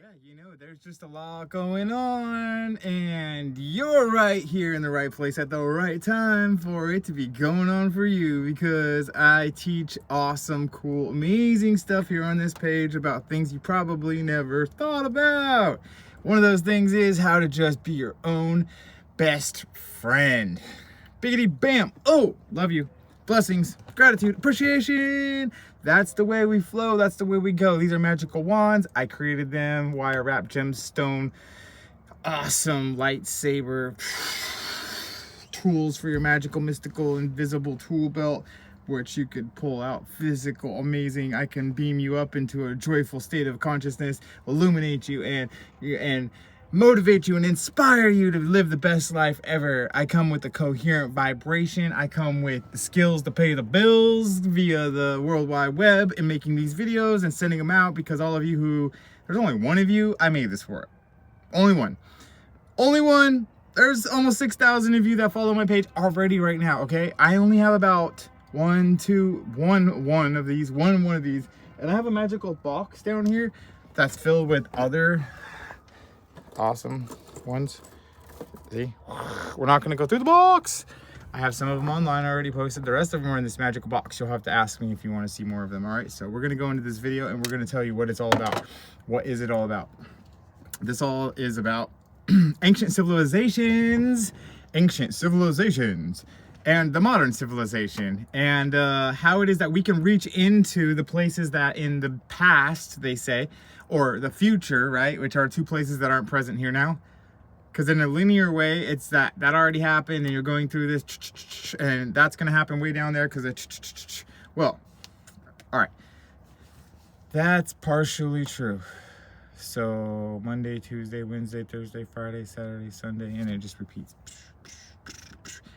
Yeah, there's just a lot going on, and you're right here in the right place at the right time for it to be going on for you, because I teach awesome, cool, amazing stuff here on this page about things you probably never thought about. One of those things is how to just be your own best friend. Biggity bam. Oh, love you. Blessings, gratitude, appreciation. That's the way we flow. That's the way we go. These are magical wands. I created them. Wire wrap gemstone. Awesome lightsaber tools for your magical, mystical, invisible tool belt, which you could pull out physical, amazing. I can beam you up into a joyful state of consciousness, illuminate you, and motivate you and inspire you to live the best life ever. I come with a coherent vibration. I come with the skills to pay the bills via the World Wide Web and making these videos and sending them out, because all of you who, there's only one of you, I made this for it. Only one. Only one. There's almost 6,000 of you that follow my page already right now, okay? I only have about one of these, and I have a magical box down here that's filled with other awesome ones. See, we're not gonna go through the box. I have some of them online already posted. The rest of them are in this magical box. You'll have to ask me if you want to see more of them. All right, so we're gonna go into this video and we're gonna tell you what it's all about. What is it all about? This all is about ancient civilizations and the modern civilization, and how it is that we can reach into the places that in the past, they say, or the future, right, which are two places that aren't present here now. Because in a linear way, it's that already happened and you're going through this, and that's going to happen way down there because well, all right, that's partially true. So Monday, Tuesday, Wednesday, Thursday, Friday, Saturday, Sunday, and it just repeats.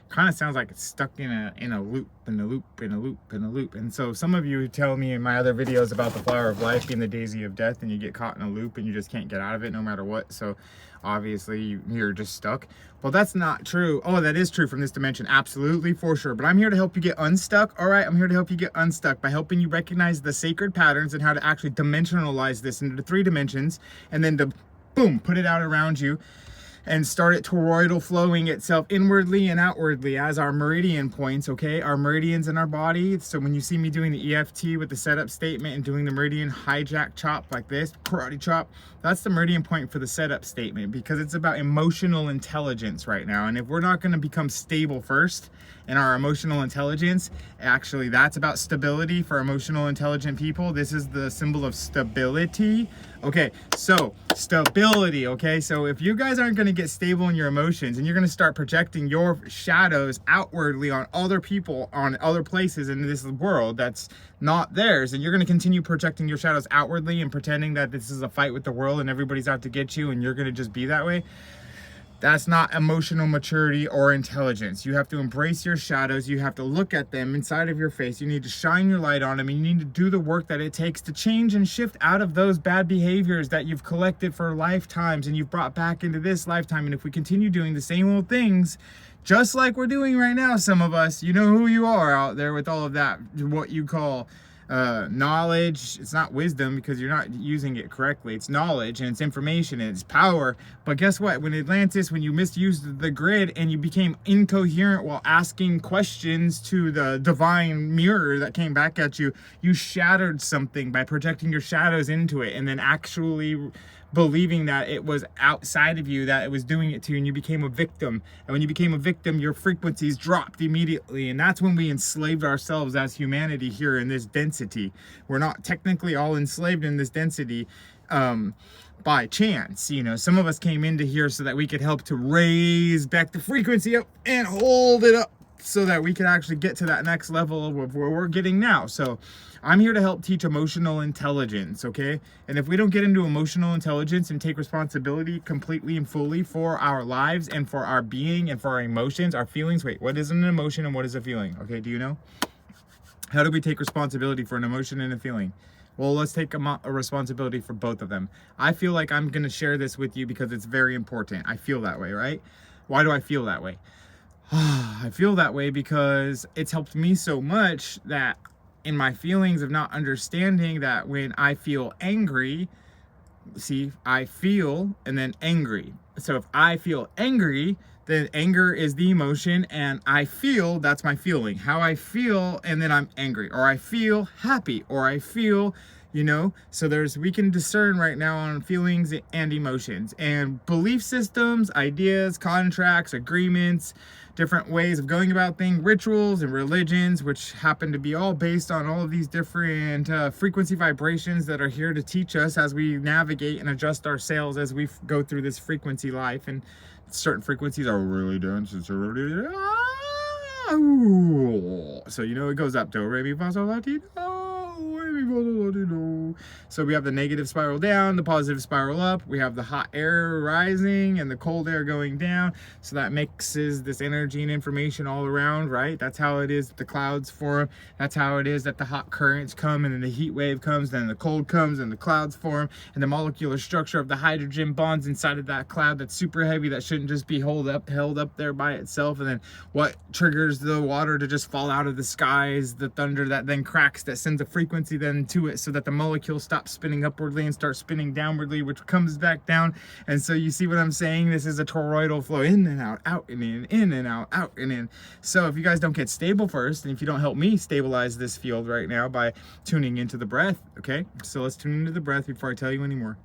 Kind of sounds like it's stuck in a loop, and so some of you tell me in my other videos about the flower of life being the daisy of death, and you get caught in a loop and you just can't get out of it no matter what. So obviously you're just stuck. Well, that's not true. Oh, that is true from this dimension, absolutely, for sure. But I'm here to help you get unstuck. All right, I'm here to help you get unstuck by helping you recognize the sacred patterns and how to actually dimensionalize this into 3 dimensions, and then to boom, put it out around you and start it toroidal flowing itself inwardly and outwardly as our meridian points, okay? Our meridians in our body. So when you see me doing the EFT with the setup statement and doing the meridian hijack chop like this, karate chop, that's the meridian point for the setup statement, because it's about emotional intelligence right now. And if we're not gonna become stable first in our emotional intelligence, actually that's about stability for emotional intelligent people. This is the symbol of stability. Okay, so stability, okay? So if you guys aren't gonna get stable in your emotions and you're gonna start projecting your shadows outwardly on other people, on other places in this world that's not theirs, and you're gonna continue projecting your shadows outwardly and pretending that this is a fight with the world and everybody's out to get you and you're gonna just be that way, that's not emotional maturity or intelligence. You have to embrace your shadows. You have to look at them inside of your face. You need to shine your light on them, and you need to do the work that it takes to change and shift out of those bad behaviors that you've collected for lifetimes and you've brought back into this lifetime. And if we continue doing the same old things, just like we're doing right now, some of us, you know who you are out there with all of that, what you call knowledge. It's not wisdom because you're not using it correctly. It's knowledge and it's information and it's power. But guess what? When you misused the grid and you became incoherent while asking questions to the divine mirror that came back at you, you shattered something by projecting your shadows into it and then actually believing that it was outside of you that it was doing it to you, and you became a victim. And when you became a victim, your frequencies dropped immediately, and that's when we enslaved ourselves as humanity here in this density. We're not technically all enslaved in this density by chance. You know, some of us came into here so that we could help to raise back the frequency up and hold it up so that we can actually get to that next level of where we're getting now. So I'm here to help teach emotional intelligence, okay? And if we don't get into emotional intelligence and take responsibility completely and fully for our lives and for our being and for our emotions, our feelings, wait, what is an emotion and what is a feeling? Okay, do you know? How do we take responsibility for an emotion and a feeling? Well, let's take a responsibility for both of them. I feel like I'm gonna share this with you because it's very important. I feel that way, right? Why do I feel that way? I feel that way because it's helped me so much that in my feelings of not understanding that when I feel angry, see, I feel, and then angry. So if I feel angry, then anger is the emotion, and I feel, that's my feeling. How I feel, and then I'm angry, or I feel happy, or I feel, so we can discern right now on feelings and emotions, and belief systems, ideas, contracts, agreements, different ways of going about things, rituals and religions, which happen to be all based on all of these different frequency vibrations that are here to teach us as we navigate and adjust our sails as we go through this frequency life. And certain frequencies are really dense, it's really, so it goes up to re mi fa sol la ti do. So we have the negative spiral down, the positive spiral up. We have the hot air rising and the cold air going down. So that mixes this energy and information all around, right? That's how it is that the clouds form. That's how it is that the hot currents come, and then the heat wave comes, then the cold comes, and the clouds form. And the molecular structure of the hydrogen bonds inside of that cloud that's super heavy, that shouldn't just be held up there by itself. And then what triggers the water to just fall out of the skies, the thunder that then cracks, that sends a frequency then to it, so that the molecule stops spinning upwardly and starts spinning downwardly, which comes back down. And so you see what I'm saying? This is a toroidal flow, in and out and in and out and in. So if you guys don't get stable first, and if you don't help me stabilize this field right now by tuning into the breath, okay? So let's tune into the breath before I tell you anymore.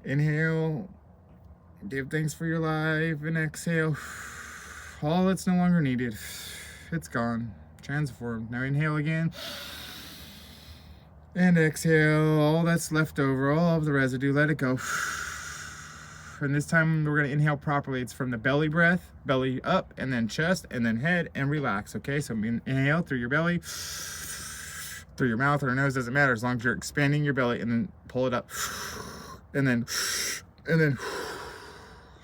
Inhale, give thanks for your life, and exhale all that's no longer needed. It's gone, transformed. Now inhale again. And exhale all that's left over, all of the residue, let it go. And this time we're going to inhale properly. It's from the belly breath, belly up, and then chest, and then head, and relax, okay? So inhale through your belly, through your mouth or nose, doesn't matter, as long as you're expanding your belly, and then pull it up, and then,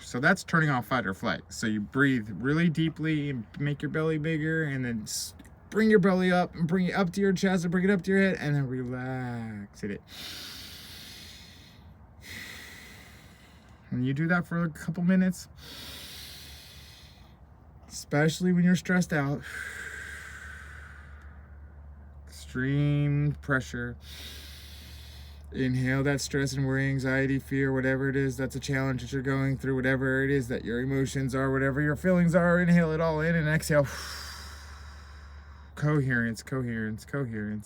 so that's turning off fight or flight. So you breathe really deeply and make your belly bigger, and then bring your belly up and bring it up to your chest and bring it up to your head, and then relax it. And you do that for a couple minutes, especially when you're stressed out, extreme pressure. Inhale that stress and worry, anxiety, fear, whatever it is that's a challenge that you're going through, whatever it is that your emotions are, whatever your feelings are, inhale it all in and exhale. Coherence.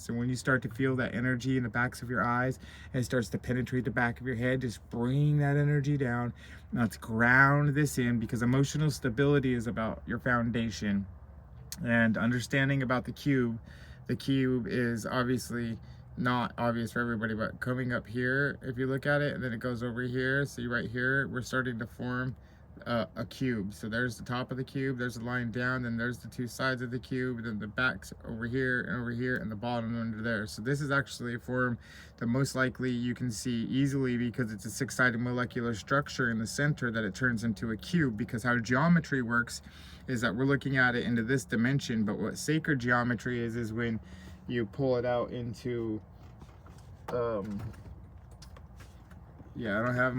And when you start to feel that energy in the backs of your eyes, and it starts to penetrate the back of your head, just bring that energy down. Now let's ground this in, because emotional stability is about your foundation. And understanding about the cube is obviously not obvious for everybody, but coming up here, if you look at it, and then it goes over here, see right here, we're starting to form a cube. So there's the top of the cube, there's a line down, then there's the two sides of the cube, then the backs over here, and the bottom under there. So this is actually a form that most likely you can see easily, because it's a six-sided molecular structure in the center that it turns into a cube. Because how geometry works is that we're looking at it into this dimension, but what sacred geometry is when you pull it out into yeah, I don't have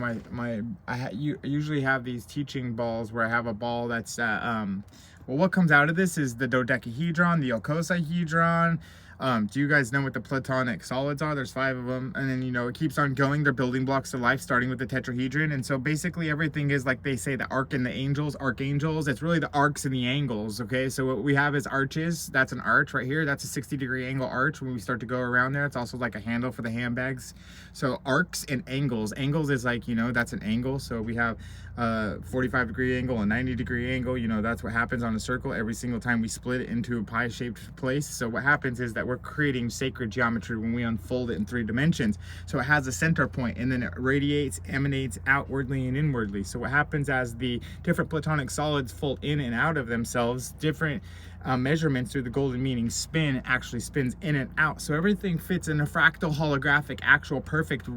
I usually have these teaching balls where I have a ball that's well, what comes out of this is the dodecahedron, the icosahedron. Do you guys know what the platonic solids are? There's 5 of them, and then it keeps on going. They're building blocks to life, starting with the tetrahedron. And so basically everything is, like they say, the arc and the archangels. It's really the arcs and the angles, okay? So what we have is arches. That's an arch right here. That's a 60-degree angle arch. When we start to go around there, it's also like a handle for the handbags. So arcs and angles. Angles is like, that's an angle. So we have 45-degree angle, a 90-degree angle. That's what happens on a circle every single time we split it into a pie-shaped place. So what happens is that we're creating sacred geometry when we unfold it in 3 dimensions. So it has a center point, and then it radiates, emanates outwardly and inwardly. So what happens as the different platonic solids fold in and out of themselves, different measurements through the golden meaning actually spins in and out. So everything fits in a fractal holographic actual perfect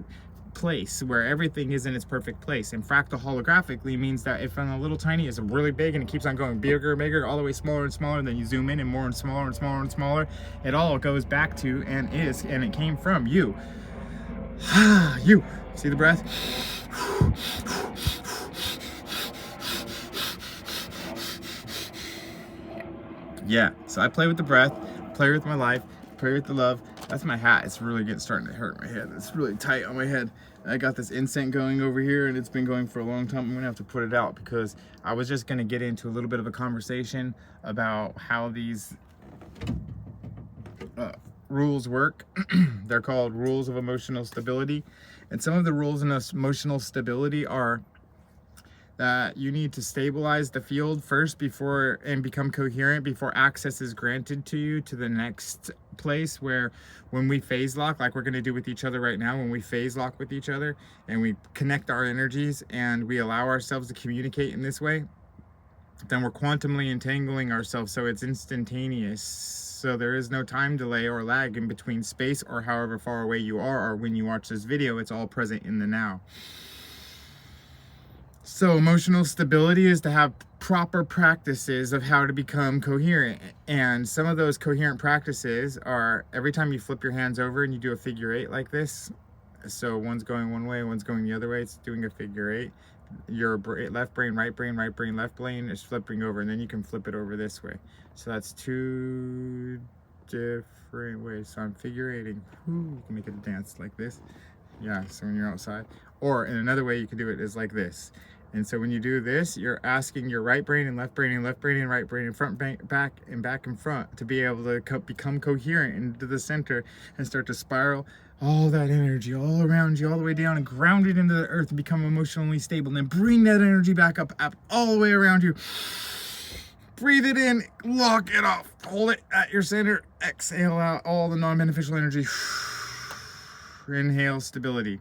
place where everything is in its perfect place. And fractal holographically means that if a little tiny is really big and it keeps on going bigger and bigger, all the way smaller and smaller, and then you zoom in and more and smaller and smaller and smaller, it all goes back to and it came from you. You see the breath? Yeah, so I play with the breath, play with my life, play with the love, That's my hat. It's really starting to hurt my head. It's really tight on my head. I got this incense going over here, and it's been going for a long time. I'm gonna have to put it out because I was just gonna get into a little bit of a conversation about how these rules work. They're called rules of emotional stability. And some of the rules in emotional stability are that you need to stabilize the field first and become coherent before access is granted to you to the next place, where when we phase lock, like we're going to do with each other right now, when we phase lock with each other and we connect our energies and we allow ourselves to communicate in this way, then we're quantumly entangling ourselves, so it's instantaneous. So there is no time delay or lag in between space or however far away you are, or when you watch this video, it's all present in the now. So emotional stability is to have proper practices of how to become coherent. And some of those coherent practices are every time you flip your hands over and you do a figure eight like this. So one's going one way, one's going the other way. It's doing a figure eight. Your left brain, right brain, right brain, left brain is flipping over, and then you can flip it over this way. So that's two different ways. So I'm figure eighting. You can make it dance like this. Yeah, so when you're outside. Or in another way you can do it is like this. And so when you do this, you're asking your right brain and left brain and left brain and right brain and front, back and front to be able to become coherent into the center and start to spiral all that energy all around you, all the way down, and ground it into the earth and become emotionally stable. And then bring that energy back up all the way around you. Breathe it in, lock it off, hold it at your center, exhale out all the non-beneficial energy. Inhale, stability.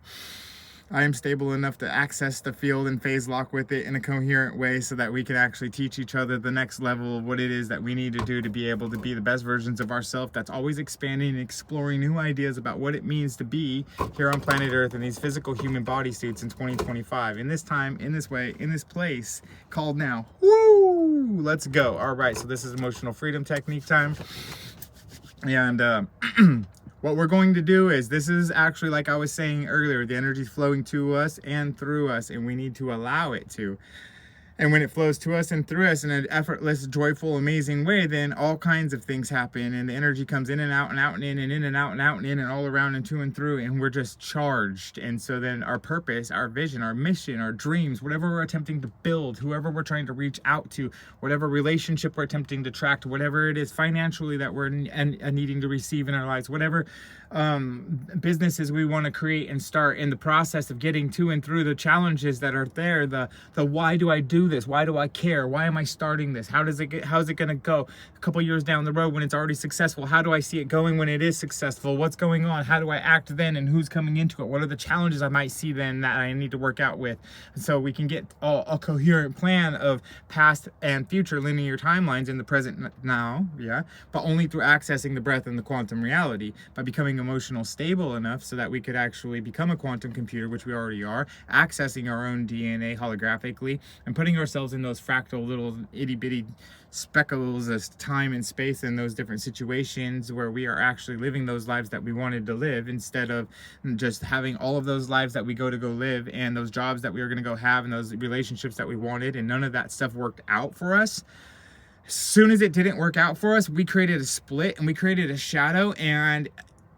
I am stable enough to access the field and phase lock with it in a coherent way so that we can actually teach each other the next level of what it is that we need to do to be able to be the best versions of ourselves, that's always expanding and exploring new ideas about what it means to be here on planet Earth in these physical human body suits in 2025. In this time, in this way, in this place called now. Woo! Let's go. All right, so this is emotional freedom technique time. And what we're going to do is, this is actually, like I was saying earlier, the energy is flowing to us and through us, and we need to allow it to. And when it flows to us and through us in an effortless, joyful, amazing way, then all kinds of things happen, and the energy comes in and out and out and in and in and out and out and in and all around and to and through, and we're just charged. And so then our purpose, our vision, our mission, our dreams, whatever we're attempting to build, whoever we're trying to reach out to, whatever relationship we're attempting to attract, whatever it is financially that we're needing to receive in our lives, whatever businesses we want to create and start, in the process of getting to and through the challenges that are there, the why do I do this? Why do I care? Why am I starting this? How's it going to go a couple years down the road when it's already successful? How do I see it going when it is successful? What's going on? How do I act then, and who's coming into it? What are the challenges I might see then that I need to work out with? And so we can get a coherent plan of past and future linear timelines in the present now, yeah, but only through accessing the breath and the quantum reality, by becoming emotional stable enough so that we could actually become a quantum computer, which we already are, accessing our own DNA holographically and putting ourselves in those fractal little itty-bitty speckles of time and space in those different situations where we are actually living those lives that we wanted to live, instead of just having all of those lives that we go live, and those jobs that we were going to go have, and those relationships that we wanted, and none of that stuff worked out for us. As soon as it didn't work out for us, we created a split and we created a shadow, and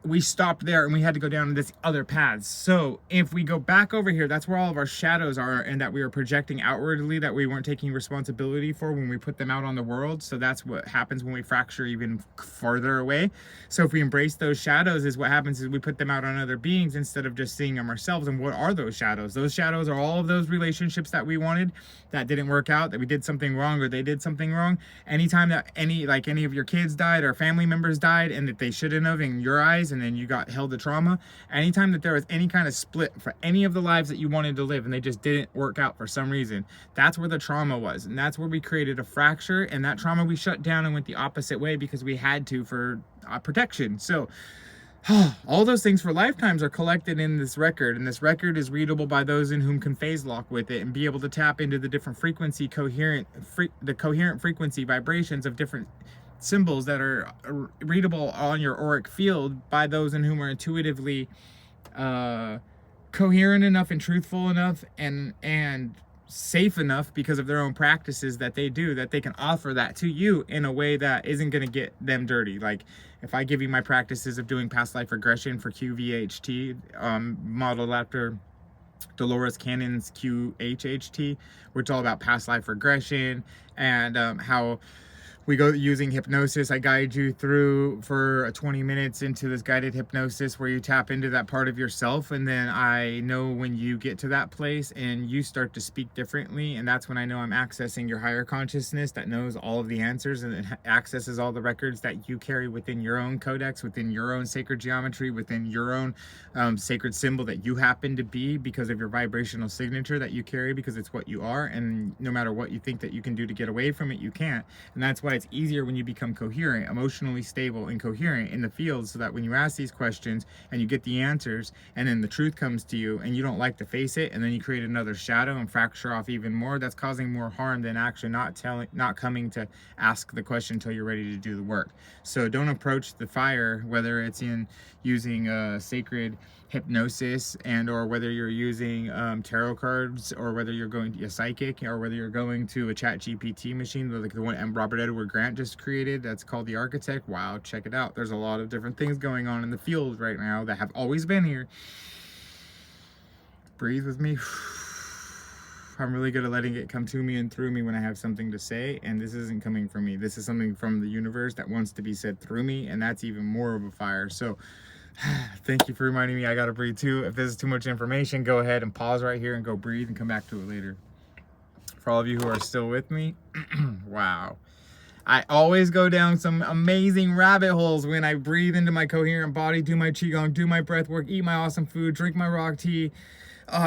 we stopped there and we had to go down this other paths. So if we go back over here, that's where all of our shadows are, and that we were projecting outwardly, that we weren't taking responsibility for when we put them out on the world. So that's what happens when we fracture even farther away. So if we embrace those shadows, is what happens is we put them out on other beings instead of just seeing them ourselves. And what are those shadows? Those shadows are all of those relationships that we wanted that didn't work out, that we did something wrong or they did something wrong. Anytime that any of your kids died or family members died and that they shouldn't have in your eyes, and then you got held to trauma, anytime that there was any kind of split for any of the lives that you wanted to live and they just didn't work out for some reason, that's where the trauma was. And that's where we created a fracture, and that trauma we shut down and went the opposite way because we had to for protection. So all those things for lifetimes are collected in this record, and this record is readable by those in whom can phase lock with it and be able to tap into the different frequency, coherent frequency vibrations of different symbols that are readable on your auric field by those in whom are intuitively coherent enough and truthful enough and safe enough because of their own practices that they do, that they can offer that to you in a way that isn't going to get them dirty. Like if I give you my practices of doing past life regression for QVHT, modeled after Dolores Cannon's QHHT, which is all about past life regression and how we go using hypnosis. I guide you through for 20 minutes into this guided hypnosis where you tap into that part of yourself, and then I know when you get to that place and you start to speak differently, and that's when I know I'm accessing your higher consciousness that knows all of the answers and it accesses all the records that you carry within your own codex, within your own sacred geometry, within your own sacred symbol that you happen to be because of your vibrational signature that you carry, because it's what you are, and no matter what you think that you can do to get away from it, you can't. And that's why it's easier when you become coherent, emotionally stable and coherent in the field, so that when you ask these questions and you get the answers and then the truth comes to you and you don't like to face it, and then you create another shadow and fracture off even more, that's causing more harm than actually not coming to ask the question until you're ready to do the work. So don't approach the fire, whether it's in using a sacred hypnosis and or whether you're using tarot cards, or whether you're going to a psychic, or whether you're going to a chat GPT machine like the one Robert Edward Grant just created that's called the Architect. Wow, check it out. There's a lot of different things going on in the field right now that have always been here. Breathe with me. I'm really good at letting it come to me and through me when I have something to say, and this isn't coming from me. This is something from the universe that wants to be said through me, and that's even more of a fire. So thank you for reminding me I gotta breathe too. If this is too much information, go ahead and pause right here and go breathe and come back to it later. For all of you who are still with me, wow. I always go down some amazing rabbit holes when I breathe into my coherent body, do my qigong, do my breath work, eat my awesome food, drink my rock tea.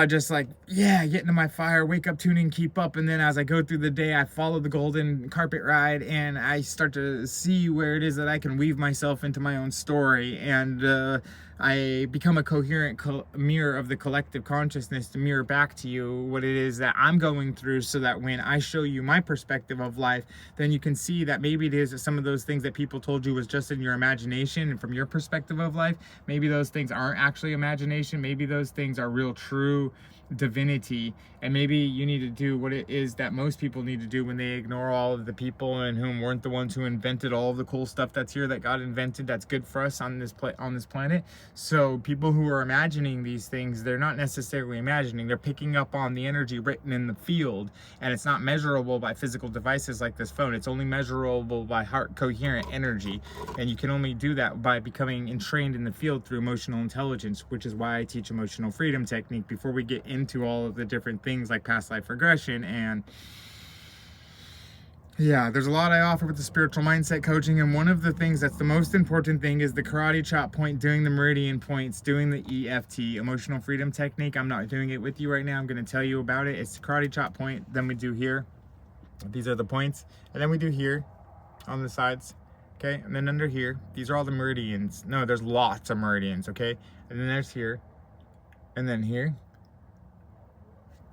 Just like, yeah, get into my fire, wake up, tune in, keep up. And then as I go through the day, I follow the golden carpet ride and I start to see where it is that I can weave myself into my own story. And I become a coherent mirror of the collective consciousness to mirror back to you what it is that I'm going through, so that when I show you my perspective of life, then you can see that maybe it is that some of those things that people told you was just in your imagination, and from your perspective of life, maybe those things aren't actually imagination. Maybe those things are real, true divinity, and maybe you need to do what it is that most people need to do when they ignore all of the people and whom weren't the ones who invented all of the cool stuff that's here that God invented that's good for us on this planet. So people who are imagining these things, they're not necessarily imagining, they're picking up on the energy written in the field, and it's not measurable by physical devices like this phone. It's only measurable by heart coherent energy, and you can only do that by becoming entrained in the field through emotional intelligence, which is why I teach emotional freedom technique before we get into all of the different things like past life regression. And yeah, there's a lot I offer with the spiritual mindset coaching, and one of the things that's the most important thing is the karate chop point, doing the meridian points, doing the EFT, emotional freedom technique. I'm not doing it with you right now. I'm going to tell you about it. It's the karate chop point, then we do here. These are the points, and then we do here on the sides, okay? And then under here, these are all the meridians. No, there's lots of meridians, okay? And then there's here, and then here.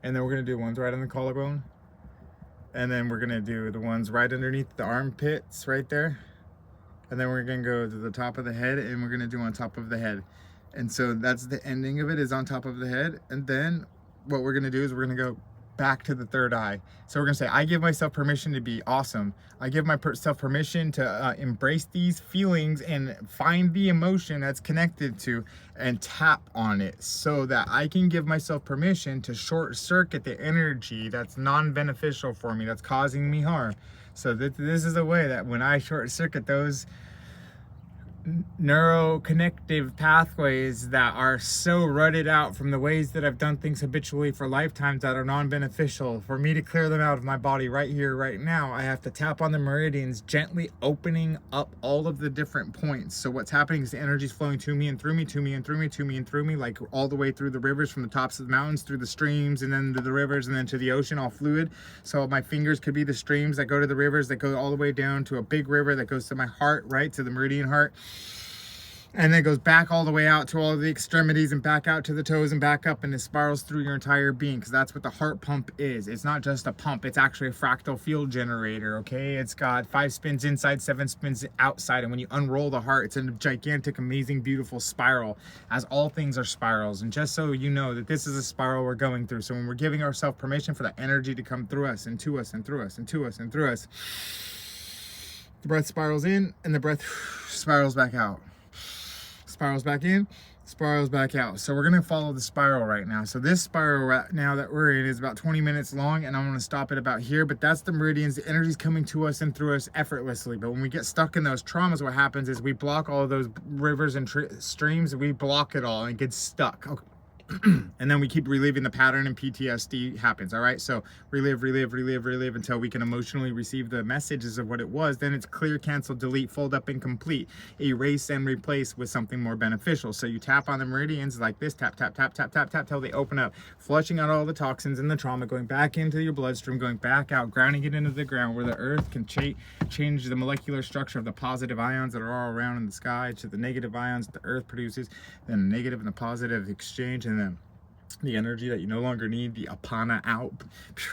And then we're going to do ones right on the collarbone. And then we're going to do the ones right underneath the armpits right there. And then we're going to go to the top of the head, and we're going to do on top of the head. And so that's the ending of it, is on top of the head. And then what we're going to do is we're going to go back to the third eye. So we're going to say, I give myself permission to be awesome. I give myself permission to embrace these feelings and find the emotion that's connected to and tap on it, so that I can give myself permission to short circuit the energy that's non-beneficial for me, that's causing me harm. So this is a way that when I short circuit those neuroconnective pathways that are so rutted out from the ways that I've done things habitually for lifetimes that are non-beneficial, for me to clear them out of my body right here, right now, I have to tap on the meridians, gently opening up all of the different points. So what's happening is the energy's flowing to me and through me, to me and through me, to me and through me, like all the way through the rivers, from the tops of the mountains, through the streams, and then to the rivers, and then to the ocean, all fluid. So my fingers could be the streams that go to the rivers, that go all the way down to a big river that goes to my heart, right, to the meridian heart. And then it goes back all the way out to all the extremities and back out to the toes and back up, and it spirals through your entire being, because that's what the heart pump is. It's not just a pump, it's actually a fractal field generator, okay? It's got 5 spins inside, 7 spins outside, and when you unroll the heart, it's a gigantic, amazing, beautiful spiral, as all things are spirals. And just so you know that this is a spiral we're going through, so when we're giving ourselves permission for that energy to come through us and to us and through us and to us and through us, the breath spirals in and the breath spirals back out. Spirals back in, spirals back out. So we're gonna follow the spiral right now. So this spiral right now that we're in is about 20 minutes long, and I'm gonna stop it about here, but that's the meridians. The energy's coming to us and through us effortlessly. But when we get stuck in those traumas, what happens is we block all of those rivers and streams. We block it all and it gets stuck. Okay. And then we keep reliving the pattern, and PTSD happens. All right, so relive until we can emotionally receive the messages of what it was. Then it's clear, cancel, delete, fold up, and complete. Erase and replace with something more beneficial. So you tap on the meridians like this, tap till they open up, flushing out all the toxins and the trauma, going back into your bloodstream, going back out, grounding it into the ground, where the earth can change the molecular structure of the positive ions that are all around in the sky to the negative ions that the earth produces, then the negative and the positive exchange, and then the energy that you no longer need, the apana out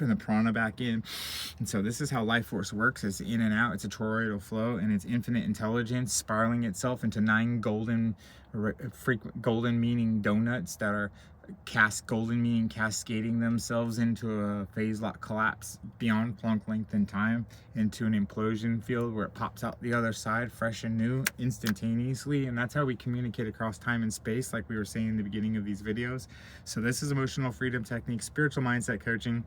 and the prana back in. And so this is how life force works. It's in and out, it's a toroidal flow, and it's infinite intelligence spiraling itself into 9 golden meaning donuts that are golden meaning cascading themselves into a phase lock collapse beyond Planck length and time into an implosion field where it pops out the other side fresh and new instantaneously. And that's how we communicate across time and space, like we were saying in the beginning of these videos. So this is emotional freedom technique, spiritual mindset coaching,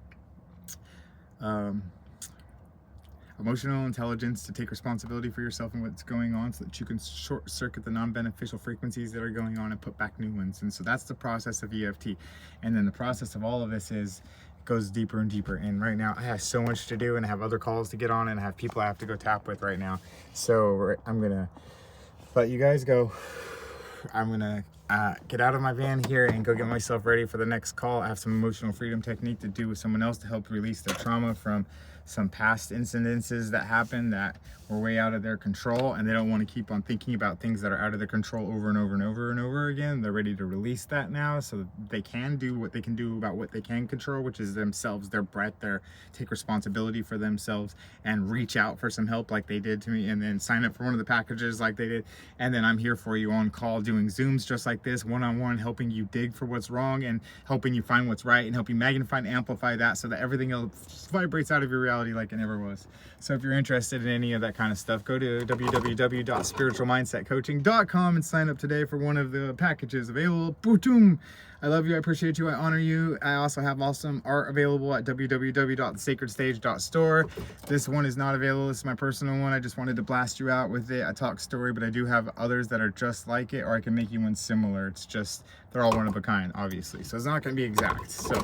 emotional intelligence to take responsibility for yourself and what's going on, so that you can short circuit the non-beneficial frequencies that are going on and put back new ones. And so that's the process of EFT. And then the process of all of this is it goes deeper and deeper. And right now I have so much to do, and I have other calls to get on, and I have people I have to go tap with right now. So I'm gonna let you guys go. I'm gonna get out of my van here and go get myself ready for the next call. I have some emotional freedom technique to do with someone else to help release their trauma from some past incidences that happened that were way out of their control, and they don't want to keep on thinking about things that are out of their control over and over and over and over again. They're ready to release that now, so that they can do what they can do about what they can control, which is themselves, their breath, take responsibility for themselves and reach out for some help like they did to me, and then sign up for one of the packages like they did. And then I'm here for you on call, doing Zooms just like this, one-on-one, helping you dig for what's wrong and helping you find what's right, and help you magnify and amplify that so that everything else vibrates out of your reality like it never was. So if you're interested in any of that kind of stuff, go to www.spiritualmindsetcoaching.com and sign up today for one of the packages available. Boom! I love you, I appreciate you, I honor you. I also have awesome art available at www.thesacredstage.store. This one is not available, this is my personal one. I just wanted to blast you out with it. I talk story, but I do have others that are just like it, or I can make you one similar. It's just, they're all one of a kind, obviously. So it's not gonna be exact. So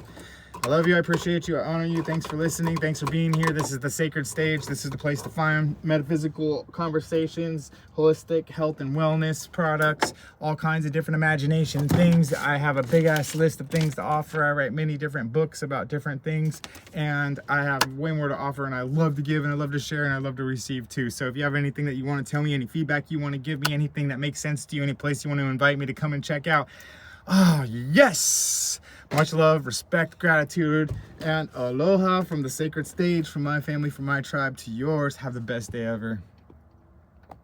I love you, I appreciate you, I honor you. Thanks for listening, thanks for being here. This is the Sacred Stage. This is the place to find metaphysical conversations, holistic health and wellness products, all kinds of different imagination things. I have a big ass list of things to offer. I write many different books about different things, and I have way more to offer, and I love to give, and I love to share, and I love to receive too. So if you have anything that you want to tell me, any feedback you want to give me, anything that makes sense to you, any place you want to invite me to come and check out, yes! Much love, respect, gratitude, and aloha from the Sacred Stage, from my family, from my tribe to yours. Have the best day ever.